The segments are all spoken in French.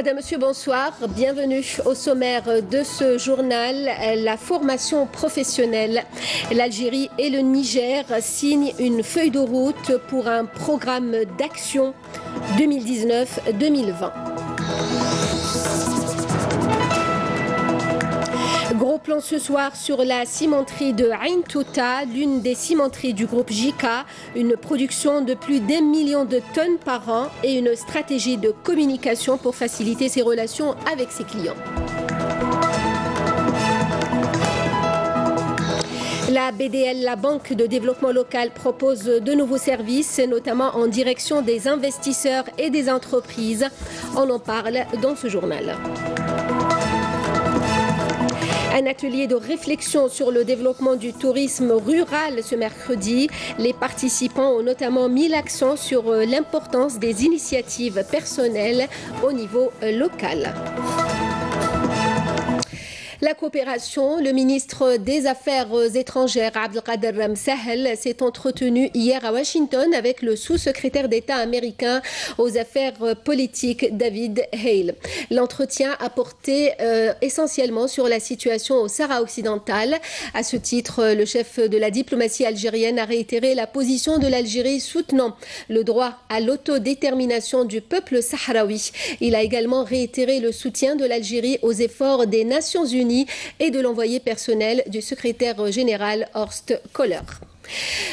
Madame, Monsieur, bonsoir. Bienvenue au sommaire de ce journal. La formation professionnelle. L'Algérie et le Niger signent une feuille de route pour un programme d'action 2019-2020. Gros plan ce soir sur la cimenterie de Ain Touta, l'une des cimenteries du groupe JICA, une production de plus d'1 million de tonnes par an et une stratégie de communication pour faciliter ses relations avec ses clients. La BDL, la Banque de développement local, propose de nouveaux services, notamment en direction des investisseurs et des entreprises. On en parle dans ce journal. Un atelier de réflexion sur le développement du tourisme rural ce mercredi. Les participants ont notamment mis l'accent sur l'importance des initiatives personnelles au niveau local. La coopération, le ministre des Affaires étrangères Abdelkader Msahel s'est entretenu hier à Washington avec le sous-secrétaire d'État américain aux affaires politiques David Hale. L'entretien a porté essentiellement sur la situation au Sahara occidental. À ce titre, le chef de la diplomatie algérienne a réitéré la position de l'Algérie soutenant le droit à l'autodétermination du peuple sahraoui. Il a également réitéré le soutien de l'Algérie aux efforts des Nations Unies et de l'envoyé personnel du secrétaire général Horst Kohler.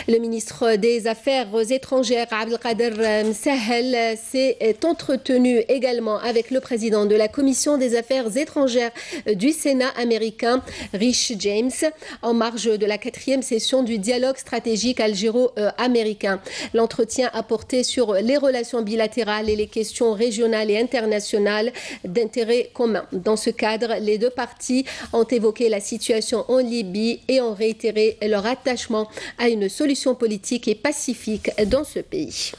Le ministre des Affaires étrangères Abdelkader Msahel s'est entretenu également avec le président de la Commission des Affaires étrangères du Sénat américain, Rich James, en marge de la 4e session du dialogue stratégique algéro-américain. L'entretien a porté sur les relations bilatérales et les questions régionales et internationales d'intérêt commun. Dans ce cadre, les deux parties ont évoqué la situation en Libye et ont réitéré leur attachement à une solution politique et pacifique dans ce pays.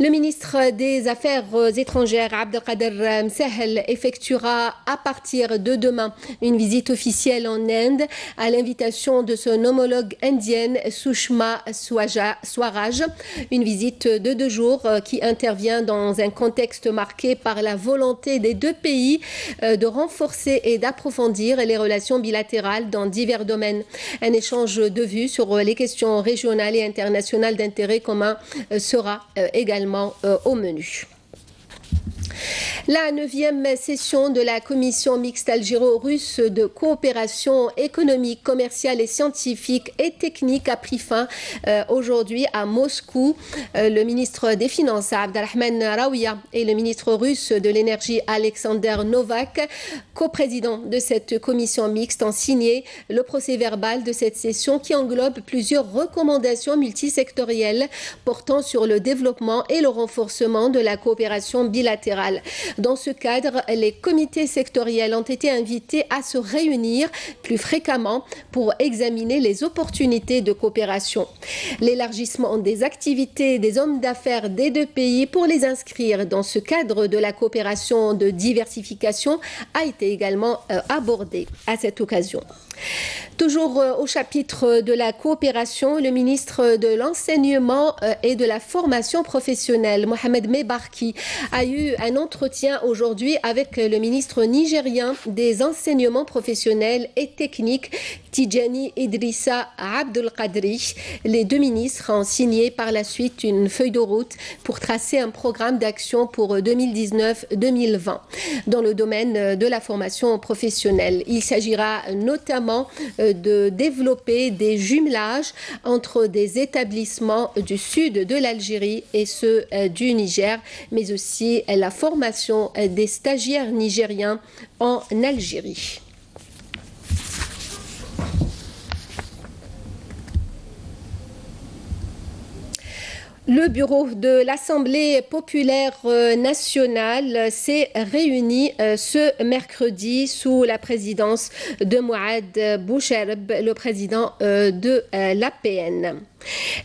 Le ministre des Affaires étrangères Abdelkader Msahel effectuera à partir de demain une visite officielle en Inde à l'invitation de son homologue indienne Sushma Swaraj. Une visite de 2 jours qui intervient dans un contexte marqué par la volonté des deux pays de renforcer et d'approfondir les relations bilatérales dans divers domaines. Un échange de vues sur les questions régionales et internationales d'intérêt commun sera également au menu. La 9e session de la commission mixte algéro-russe de coopération économique, commerciale et scientifique et technique a pris fin aujourd'hui à Moscou. Le ministre des Finances Abdelrahman Raouia et le ministre russe de l'énergie Alexander Novak, coprésident de cette commission mixte, ont signé le procès-verbal de cette session qui englobe plusieurs recommandations multisectorielles portant sur le développement et le renforcement de la coopération bilatérale. Dans ce cadre, les comités sectoriels ont été invités à se réunir plus fréquemment pour examiner les opportunités de coopération. L'élargissement des activités des hommes d'affaires des deux pays pour les inscrire dans ce cadre de la coopération de diversification a été également abordé à cette occasion. Toujours au chapitre de la coopération, le ministre de l'Enseignement et de la Formation professionnelle, Mohamed Mebarki, a eu un entretien aujourd'hui avec le ministre nigérien des Enseignements professionnels et techniques, Tidjani Idrissa Abdelkadri. Les deux ministres ont signé par la suite une feuille de route pour tracer un programme d'action pour 2019-2020 dans le domaine de la formation professionnelle. Il s'agira notamment de développer des jumelages entre des établissements du sud de l'Algérie et ceux du Niger, mais aussi la formation des stagiaires nigériens en Algérie. Le bureau de l'Assemblée populaire nationale s'est réuni ce mercredi sous la présidence de Mouad Boucherb, le président de l'APN.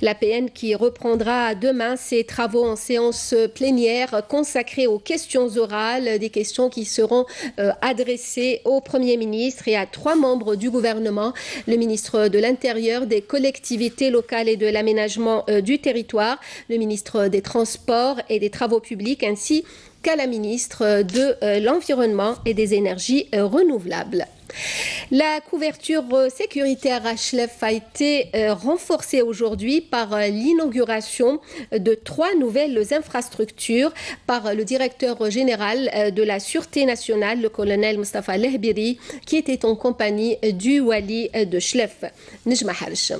L'APN qui reprendra demain ses travaux en séance plénière consacrée aux questions orales, des questions qui seront adressées au Premier ministre et à 3 membres du gouvernement, le ministre de l'Intérieur, des collectivités locales et de l'aménagement du territoire, le ministre des Transports et des Travaux publics, ainsi qu'à la ministre de l'Environnement et des énergies renouvelables. La couverture sécuritaire à Chlef a été renforcée aujourd'hui par l'inauguration de 3 nouvelles infrastructures par le directeur général de la Sûreté nationale, le colonel Mustafa Lehbiri, qui était en compagnie du Wali de Chlef, Nejma Harch.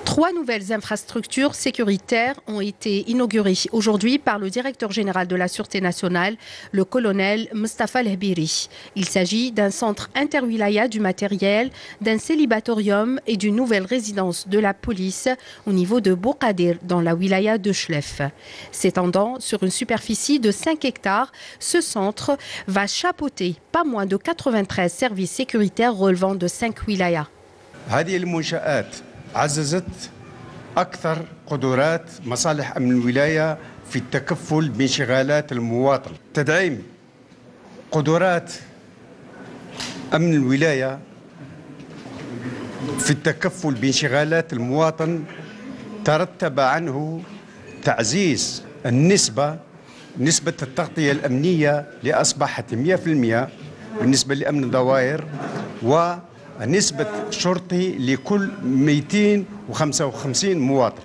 3 nouvelles infrastructures sécuritaires ont été inaugurées aujourd'hui par le directeur général de la Sûreté nationale, le colonel Mustafa Lehbiri. Il s'agit d'un centre interwilaya du matériel, d'un célibatorium et d'une nouvelle résidence de la police au niveau de Boukadir, dans la wilaya de Chlef. S'étendant sur une superficie de 5 hectares, ce centre va chapeauter pas moins de 93 services sécuritaires relevant de 5 wilayas. عززت أكثر قدرات مصالح أمن الولاية في التكفل بانشغالات المواطن. تدعيم قدرات أمن الولاية في التكفل بانشغالات المواطن ترتب عنه تعزيز نسبة التغطية الأمنية لأصبحت 100% بالنسبة لأمن الدوائر ونسبة شرطي لكل 255 مواطن.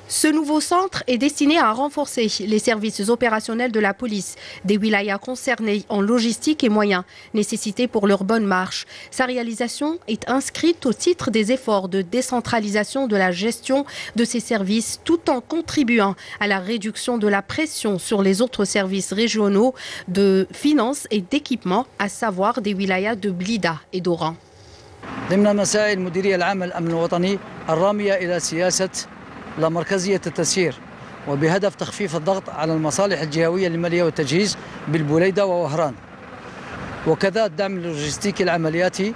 Ce nouveau centre est destiné à renforcer les services opérationnels de la police des wilayas concernés en logistique et moyens nécessités pour leur bonne marche. Sa réalisation est inscrite au titre des efforts de décentralisation de la gestion de ces services tout en contribuant à la réduction de la pression sur les autres services régionaux de finances et d'équipement, à savoir des wilayas de Blida et d'Oran. ضمن مسائل المديرية العامة للأمن الوطني الرامية إلى سياسة لامركزية التسيير وبهدف تخفيف الضغط على المصالح الجهوية للمالية والتجهيز بالبوليدة ووهران، وكذا الدعم اللوجستيكي العملياتي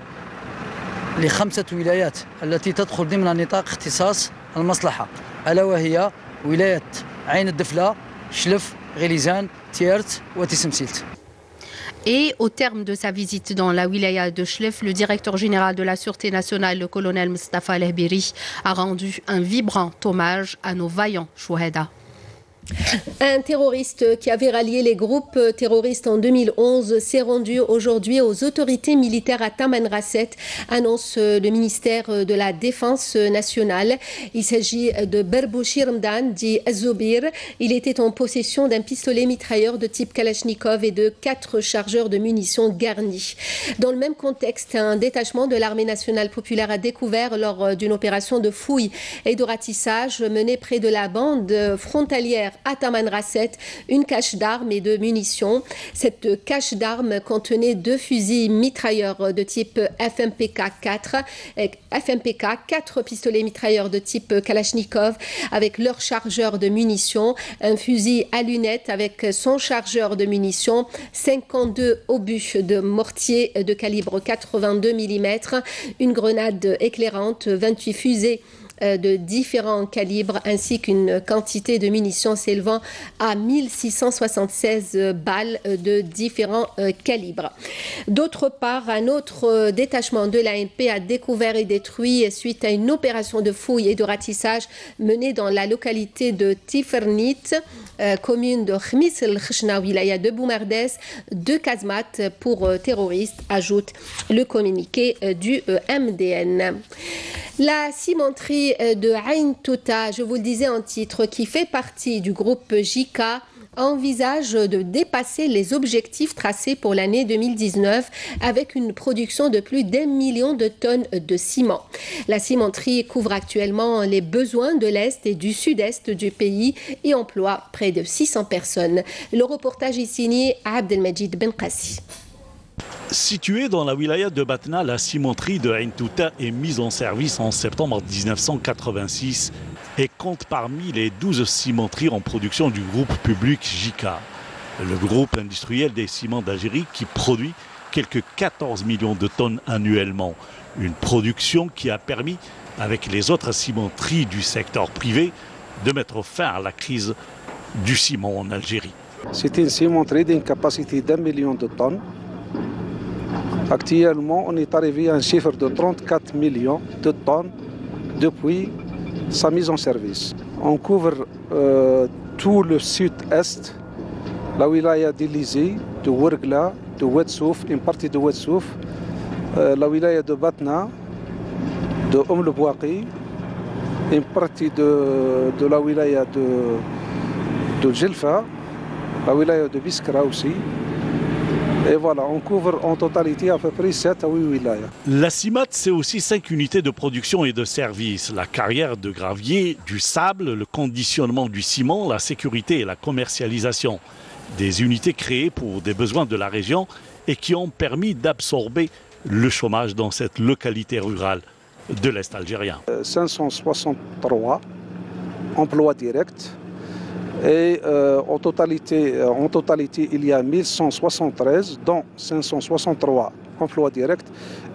ل5 ولايات التي تدخل ضمن نطاق اختصاص المصلحة، ألا وهي ولاية عين الدفلة، شلف، غليزان، تيرت وتسمسيلت. Et au terme de sa visite dans la wilaya de Chlef, le directeur général de la Sûreté nationale, le colonel Mustafa Lehbiri, a rendu un vibrant hommage à nos vaillants chouhada. Un terroriste qui avait rallié les groupes terroristes en 2011 s'est rendu aujourd'hui aux autorités militaires à Tamanrasset, annonce le ministère de la Défense nationale. Il s'agit de Berbouchi Rmdan, dit Zoubir. Il était en possession d'un pistolet mitrailleur de type Kalachnikov et de 4 chargeurs de munitions garnis. Dans le même contexte, un détachement de l'armée nationale populaire a découvert lors d'une opération de fouille et de ratissage menée près de la bande frontalière à Tamanrasset, une cache d'armes et de munitions. Cette cache d'armes contenait 2 fusils mitrailleurs de type FMPK-4, 4 pistolets mitrailleurs de type Kalachnikov avec leur chargeur de munitions, un fusil à lunettes avec son chargeur de munitions, 52 obus de mortier de calibre 82 mm, une grenade éclairante, 28 fusées de différents calibres ainsi qu'une quantité de munitions s'élevant à 1676 balles de différents calibres. D'autre part, un autre détachement de l'ANP a découvert et détruit suite à une opération de fouille et de ratissage menée dans la localité de Tifernit, commune de Khmis el-Khchna, wilaya de Boumardès, 2 casemates pour terroristes, ajoute le communiqué du MDN. La cimenterie de Ain Touta, je vous le disais en titre, qui fait partie du groupe JICA, envisage de dépasser les objectifs tracés pour l'année 2019 avec une production de plus d'1 million de tonnes de ciment. La cimenterie couvre actuellement les besoins de l'Est et du Sud-Est du pays et emploie près de 600 personnes. Le reportage est signé à Abdelmajid Benkassi. Située dans la wilaya de Batna, la cimenterie de Ain Touta est mise en service en septembre 1986 et compte parmi les 12 cimenteries en production du groupe public JICA, le groupe industriel des ciments d'Algérie qui produit quelques 14 millions de tonnes annuellement. Une production qui a permis, avec les autres cimenteries du secteur privé, de mettre fin à la crise du ciment en Algérie. C'est une cimenterie d'une capacité d'1 million de tonnes. Actuellement, on est arrivé à un chiffre de 34 millions de tonnes depuis sa mise en service. On couvre tout le sud-est la wilaya d'Élysée, de Ouergla, de Ouedsouf, une partie de Ouedsouf, la wilaya de Batna, de Bouaqi, une partie de la wilaya de Djelfa, la wilaya de Biskra aussi. Et voilà, on couvre en totalité à peu près 7 à 8 wilayas. La CIMAT, c'est aussi 5 unités de production et de service. La carrière de gravier, du sable, le conditionnement du ciment, la sécurité et la commercialisation. Des unités créées pour des besoins de la région et qui ont permis d'absorber le chômage dans cette localité rurale de l'Est algérien. 563 emplois directs. Et en totalité, il y a 1173, dont 563 emplois directs.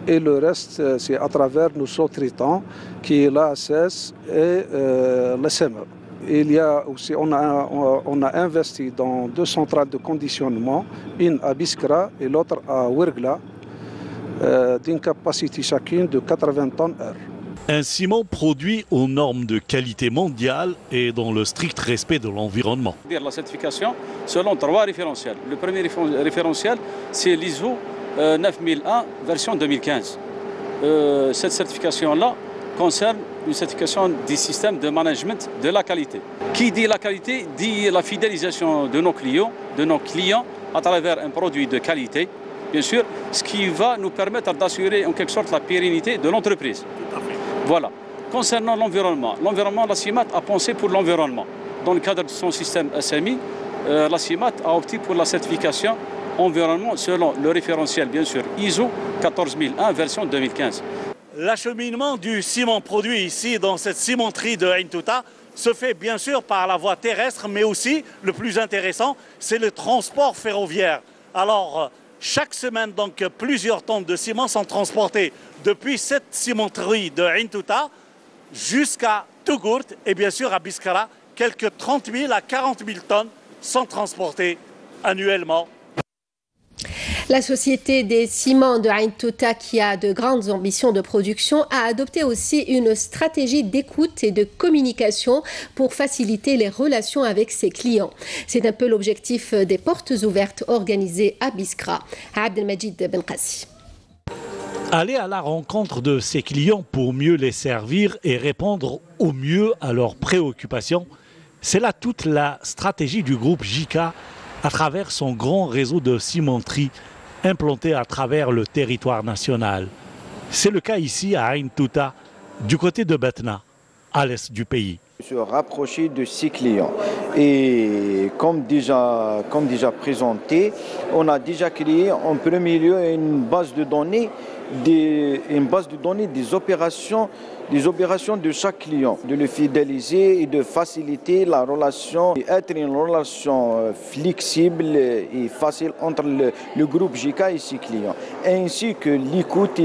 Et le reste, c'est à travers nos sous-traitants, qui est l'ASS et le SEME. Il y a aussi, on a investi dans 2 centrales de conditionnement, une à Biskra et l'autre à Ouergla, d'une capacité chacune de 80 tonnes heure. Un ciment produit aux normes de qualité mondiale et dans le strict respect de l'environnement. La certification selon 3 référentiels. Le premier référentiel, c'est l'ISO 9001 version 2015. Cette certification-là concerne une certification du système de management de la qualité. Qui dit la qualité dit la fidélisation de nos clients à travers un produit de qualité, bien sûr, ce qui va nous permettre d'assurer en quelque sorte la pérennité de l'entreprise. Voilà. Concernant l'environnement, la CIMAT a pensé pour l'environnement. Dans le cadre de son système SMI, la CIMAT a opté pour la certification environnement selon le référentiel, bien sûr, ISO 14001 version 2015. L'acheminement du ciment produit ici dans cette cimenterie de Ain Touta se fait bien sûr par la voie terrestre, mais aussi, le plus intéressant, c'est le transport ferroviaire. Alors, chaque semaine, donc, plusieurs tonnes de ciment sont transportées depuis cette cimenterie de Ain Touta jusqu'à Tougourt et bien sûr à Biskra. Quelques 30 000 à 40 000 tonnes sont transportées annuellement. La société des ciments de Ain Touta, qui a de grandes ambitions de production, a adopté aussi une stratégie d'écoute et de communication pour faciliter les relations avec ses clients. C'est un peu l'objectif des portes ouvertes organisées à Biskra. Abdelmajid Benkassi. Aller à la rencontre de ses clients pour mieux les servir et répondre au mieux à leurs préoccupations, c'est là toute la stratégie du groupe JICA à travers son grand réseau de cimenteries implanté à travers le territoire national. C'est le cas ici à Ain Touta, du côté de Batna, à l'est du pays. Se rapprocher de ses clients. Et comme déjà présenté, on a déjà créé en premier lieu une base de données des opérations de chaque client, de le fidéliser et de faciliter la relation, et être une relation flexible et facile entre le groupe JICA et ses clients, ainsi que l'écoute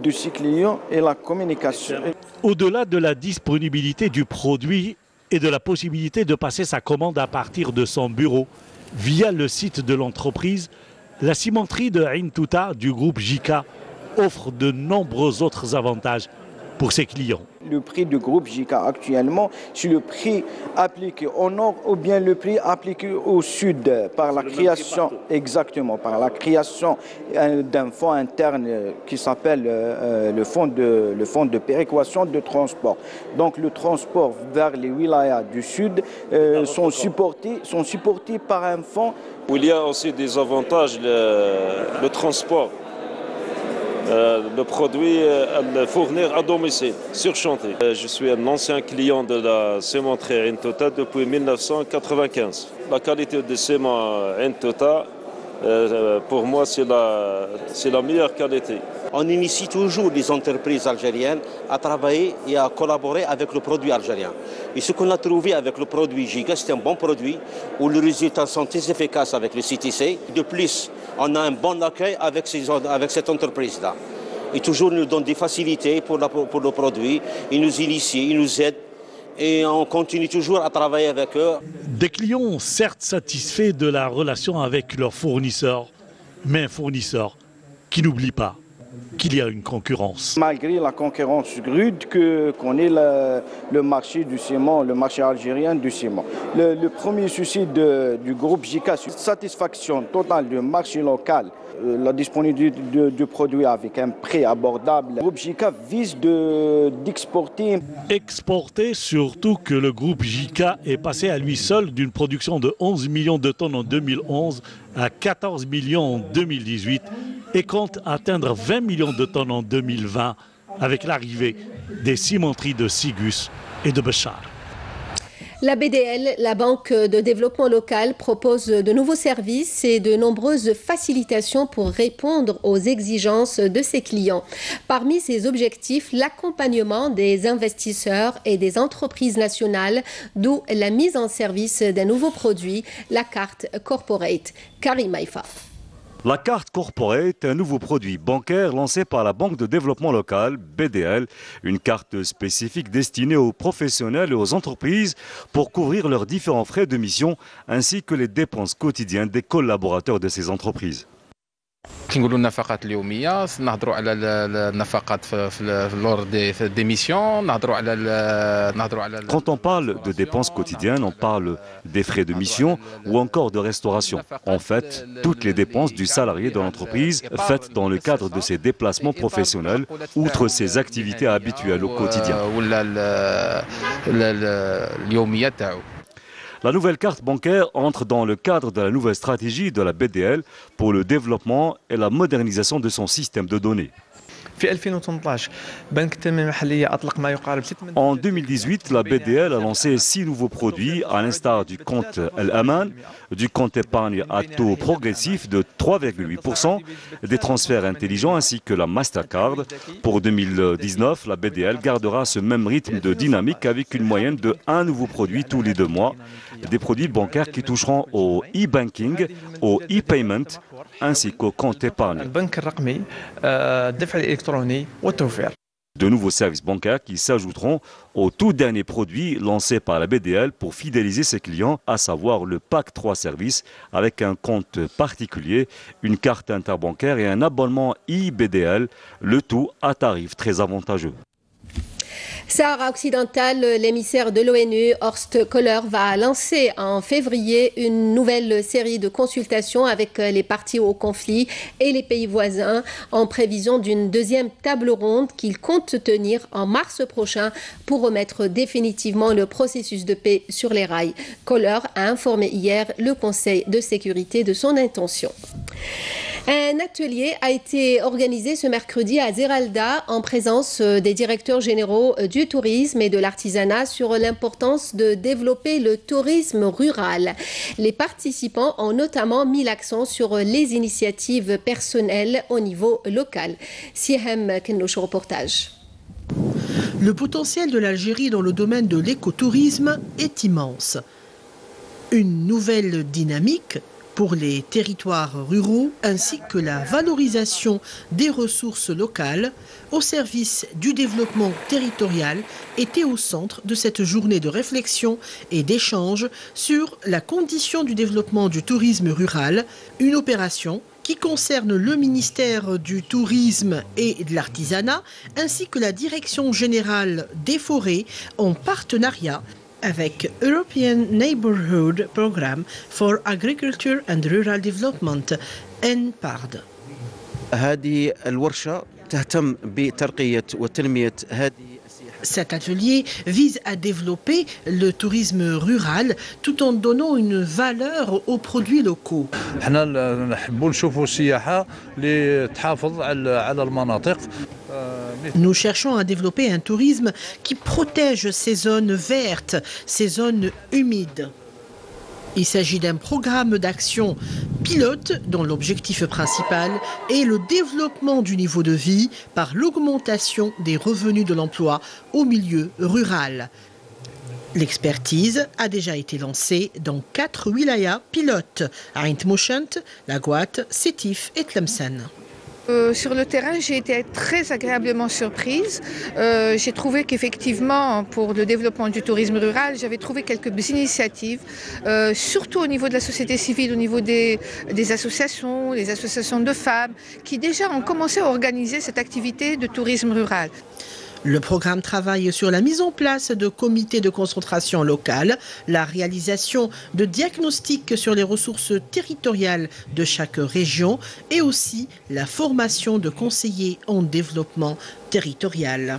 de ses clients et la communication. Au-delà de la disponibilité du produit et de la possibilité de passer sa commande à partir de son bureau via le site de l'entreprise, la cimenterie de Ain Touta du groupe JICA offre de nombreux autres avantages pour ses clients. Le prix du groupe JICA actuellement, c'est le prix appliqué au nord ou bien le prix appliqué au sud par la création, exactement, par la création d'un fonds interne qui s'appelle le fonds de péréquation de transport. Donc le transport vers les wilayas du sud sont supportés par un fonds. Il y a aussi des avantages, le transport. Le produit à fournir à domicile, sur chantier. Je suis un ancien client de la cimenterie Ain Touta depuis 1995. La qualité de ciment Ain Touta, pour moi, c'est la meilleure qualité. On initie toujours les entreprises algériennes à travailler et à collaborer avec le produit algérien. Et ce qu'on a trouvé avec le produit JICA, c'est un bon produit où les résultats sont très efficaces avec le CTC. De plus, on a un bon accueil avec cette entreprise-là. Et toujours, ils nous donnent des facilités pour le produit, ils nous initient, ils nous aident. Et on continue toujours à travailler avec eux. Des clients certes satisfaits de la relation avec leurs fournisseurs, mais un fournisseur qui n'oublie pas qu'il y a une concurrence. Malgré la concurrence rude que connaît le marché du ciment, le marché algérien du ciment. Le premier souci du groupe JICA, c'est satisfaction totale du marché local, la disponibilité du produit avec un prix abordable. Le groupe JICA vise d'exporter. Exporter, surtout que le groupe JICA est passé à lui seul d'une production de 11 millions de tonnes en 2011 à 14 millions en 2018 et compte atteindre 20 millions de tonnes en 2020 avec l'arrivée des cimenteries de Sigus et de Béchar. La BDL, la Banque de développement local, propose de nouveaux services et de nombreuses facilitations pour répondre aux exigences de ses clients. Parmi ses objectifs, l'accompagnement des investisseurs et des entreprises nationales, d'où la mise en service d'un nouveau produit, la carte Corporate. Karim Maïfa. La carte Corporate est un nouveau produit bancaire lancé par la Banque de développement local, BDL, une carte spécifique destinée aux professionnels et aux entreprises pour couvrir leurs différents frais de mission ainsi que les dépenses quotidiennes des collaborateurs de ces entreprises. كي نقولوا النفقات اليوميه نهضروا على النفقات في لور دي ميسيون نهضروا على Quand on parle de dépenses quotidiennes, on parle des frais de mission ou encore de restauration. En fait, toutes les dépenses du salarié de l'entreprise faites dans le cadre de ses déplacements professionnels, outre ses activités habituelles au quotidien. La nouvelle carte bancaire entre dans le cadre de la nouvelle stratégie de la BDL pour le développement et la modernisation de son système de données. En 2018, la BDL a lancé 6 nouveaux produits, à l'instar du compte Al-Aman, du compte épargne à taux progressif de 3,8%, des transferts intelligents ainsi que la Mastercard. Pour 2019, la BDL gardera ce même rythme de dynamique avec une moyenne de 1 nouveau produit tous les 2 mois, des produits bancaires qui toucheront au e-banking, au e-payment ainsi qu'au compte épargne. De nouveaux services bancaires qui s'ajouteront aux tout derniers produits lancés par la BDL pour fidéliser ses clients, à savoir le Pack 3 services avec un compte particulier, une carte interbancaire et un abonnement e-BDL, le tout à tarif très avantageux. Sahara occidental, l'émissaire de l'ONU, Horst Köhler, va lancer en février une nouvelle série de consultations avec les parties au conflit et les pays voisins en prévision d'une deuxième table ronde qu'il compte tenir en mars prochain pour remettre définitivement le processus de paix sur les rails. Köhler a informé hier le Conseil de sécurité de son intention. Un atelier a été organisé ce mercredi à Zeralda en présence des directeurs généraux du tourisme et de l'artisanat sur l'importance de développer le tourisme rural. Les participants ont notamment mis l'accent sur les initiatives personnelles au niveau local. Sihem Kenouch, reportage. Le potentiel de l'Algérie dans le domaine de l'écotourisme est immense. Une nouvelle dynamique pour les territoires ruraux ainsi que la valorisation des ressources locales au service du développement territorial était au centre de cette journée de réflexion et d'échange sur la condition du développement du tourisme rural, une opération qui concerne le ministère du Tourisme et de l'Artisanat ainsi que la Direction générale des forêts en partenariat avec European Neighbourhood Programme for Agriculture and Rural Development, NPARD. Cet atelier vise à développer le tourisme rural tout en donnant une valeur aux produits locaux. Nous cherchons à développer un tourisme qui protège ces zones vertes, ces zones humides. Il s'agit d'un programme d'action pilote dont l'objectif principal est le développement du niveau de vie par l'augmentation des revenus de l'emploi au milieu rural. L'expertise a déjà été lancée dans 4 wilayas pilotes, Ain Tmouchent, La Gouate, Sétif et Tlemcen. Sur le terrain, j'ai été très agréablement surprise. J'ai trouvé qu'effectivement, pour le développement du tourisme rural, j'avais trouvé quelques initiatives, surtout au niveau de la société civile, au niveau des associations, les associations de femmes, qui déjà ont commencé à organiser cette activité de tourisme rural. Le programme travaille sur la mise en place de comités de concentration locale, la réalisation de diagnostics sur les ressources territoriales de chaque région et aussi la formation de conseillers en développement territorial.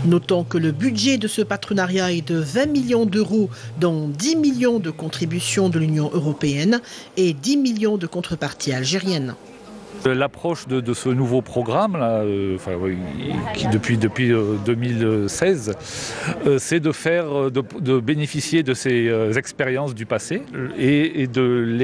Notons que le budget de ce partenariat est de 20 millions d'euros, dont 10 millions de contributions de l'Union européenne et 10 millions de contreparties algériennes. L'approche de ce nouveau programme, là, qui depuis 2016, c'est de bénéficier de ces expériences du passé et de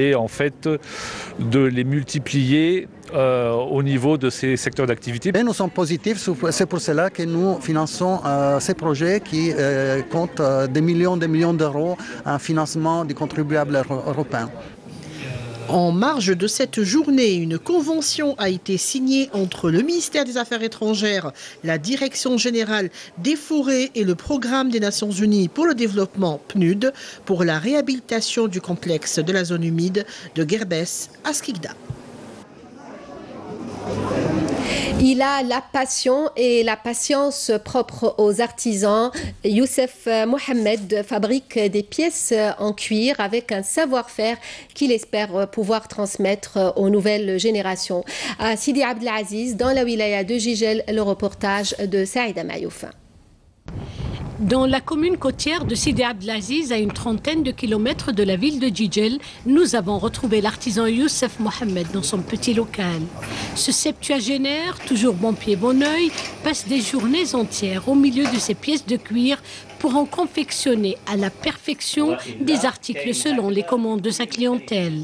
les multiplier au niveau de ces secteurs d'activité. Et nous sommes positifs, c'est pour cela que nous finançons ces projets qui comptent des millions d'euros en financement du contribuable européen. En marge de cette journée, une convention a été signée entre le ministère des Affaires étrangères, la Direction générale des forêts et le Programme des Nations Unies pour le développement PNUD pour la réhabilitation du complexe de la zone humide de Guerbès à Skikda. Il a la passion et la patience propres aux artisans. Youssef Mohamed fabrique des pièces en cuir avec un savoir-faire qu'il espère pouvoir transmettre aux nouvelles générations. À Sidi Abdelaziz, dans la wilaya de Jijel, le reportage de Saïda Mayouf. Dans la commune côtière de Sidi Abdelaziz, à une trentaine de kilomètres de la ville de Jijel, nous avons retrouvé l'artisan Youssef Mohamed dans son petit local. Ce septuagénaire, toujours bon pied bon oeil, passe des journées entières au milieu de ses pièces de cuir pour en confectionner à la perfection des articles selon les commandes de sa clientèle.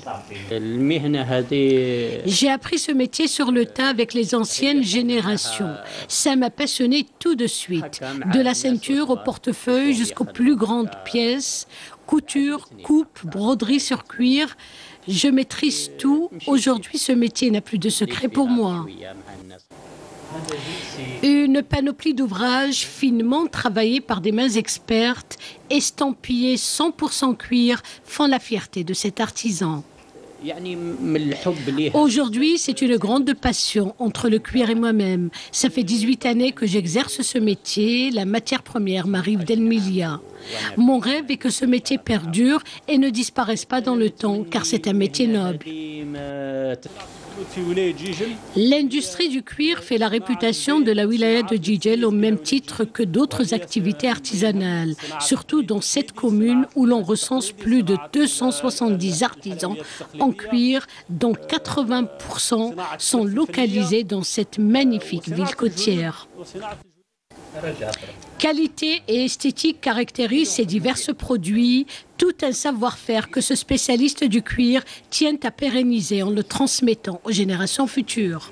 J'ai appris ce métier sur le tas avec les anciennes générations. Ça m'a passionné tout de suite, de la ceinture au portefeuille jusqu'aux plus grandes pièces, couture, coupe, broderie sur cuir. Je maîtrise tout. Aujourd'hui, ce métier n'a plus de secret pour moi. Une panoplie d'ouvrages finement travaillés par des mains expertes, estampillés 100% cuir, font la fierté de cet artisan. Aujourd'hui, c'est une grande passion entre le cuir et moi-même. Ça fait 18 années que j'exerce ce métier. La matière première m'arrive d'El-Milia. Mon rêve est que ce métier perdure et ne disparaisse pas dans le temps, car c'est un métier noble. L'industrie du cuir fait la réputation de la wilaya de Jijel au même titre que d'autres activités artisanales, surtout dans cette commune où l'on recense plus de 270 artisans en cuir, dont 80% sont localisés dans cette magnifique ville côtière. Qualité et esthétique caractérisent ces divers produits, tout un savoir-faire que ce spécialiste du cuir tient à pérenniser en le transmettant aux générations futures.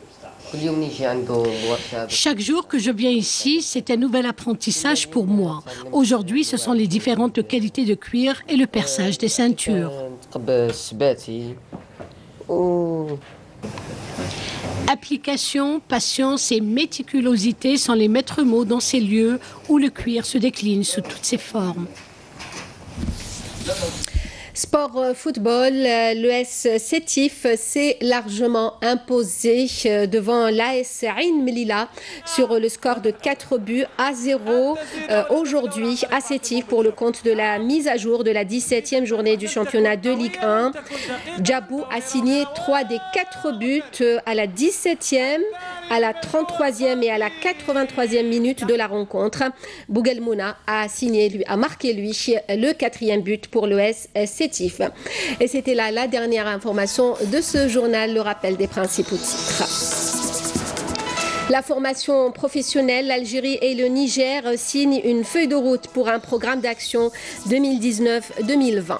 Chaque jour que je viens ici, c'est un nouvel apprentissage pour moi. Aujourd'hui, ce sont les différentes qualités de cuir et le perçage des ceintures. Application, patience et méticulosité sont les maîtres mots dans ces lieux où le cuir se décline sous toutes ses formes. Sport football, l'ES Sétif s'est largement imposé devant l'AS Ain Melilla sur le score de 4-0 aujourd'hui à Sétif pour le compte de la mise à jour de la 17e journée du championnat de Ligue 1. Djabou a signé 3 des 4 buts à la 17e, à la 33e et à la 83e minute de la rencontre. Bougelmouna a marqué le 4e but pour l'ES Sétif. Et c'était là la dernière information de ce journal, le rappel des principaux titres. La formation professionnelle, l'Algérie et le Niger signent une feuille de route pour un programme d'action 2019-2020.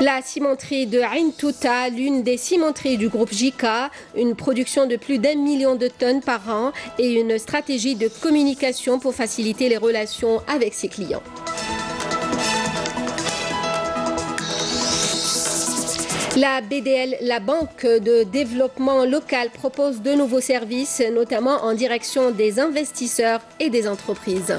La cimenterie de Ain Touta, l'une des cimenteries du groupe JICA, une production de plus d'1 million de tonnes par an et une stratégie de communication pour faciliter les relations avec ses clients. La BDL, la Banque de développement local, propose de nouveaux services, notamment en direction des investisseurs et des entreprises.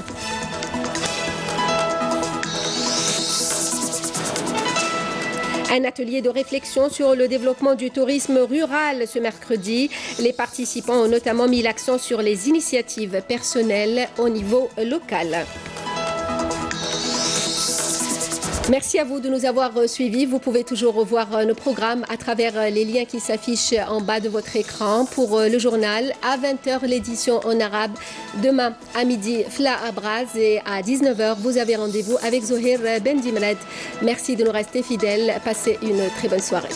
Un atelier de réflexion sur le développement du tourisme rural ce mercredi. Les participants ont notamment mis l'accent sur les initiatives personnelles au niveau local. Merci à vous de nous avoir suivis. Vous pouvez toujours revoir nos programmes à travers les liens qui s'affichent en bas de votre écran. Pour le journal, à 20h, l'édition en arabe. Demain, à midi, Fla Abraz. Et à 19h, vous avez rendez-vous avec Zohir Ben Dimred. Merci de nous rester fidèles. Passez une très bonne soirée.